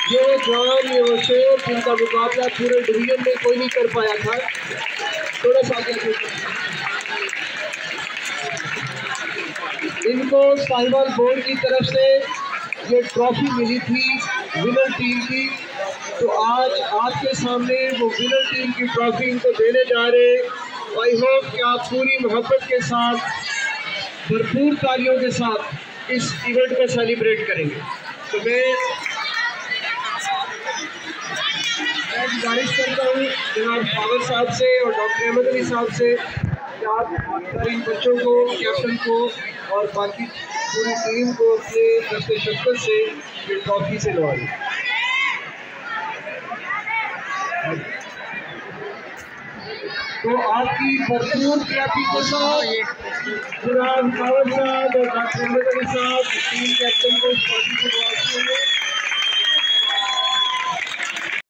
ये जॉन, ये वशेर, जिनका मुकाबला पूरे डिवीजन में कोई नहीं कर पाया था, थोड़ा सा आगे इनको साहिवाल बोर्ड की तरफ से ये ट्रॉफी मिली थी विनर टीम की। तो आज आपके सामने वो विनर टीम की ट्रॉफी इनको देने जा रहे हैं। आई होप कि आप पूरी मोहब्बत के साथ, भरपूर तालियों के साथ इस इवेंट को सेलिब्रेट करेंगे। तो मैं गुजारिश करता हूँ जनाब फावर साहब से और डॉक्टर अहमद अली साहब से कि आप इन बच्चों को, कैप्टन को और बाकी पूरी टीम को अपने दस्ते शक्कर से ये ट्रॉफी से नवाजें। तो आपकी भरपूर क्लैपिंग के साथ जनाब फावर साहब और डॉक्टर अहमद अली साहब टीम कैप्टन को इस ट्रॉफी से नवाजें।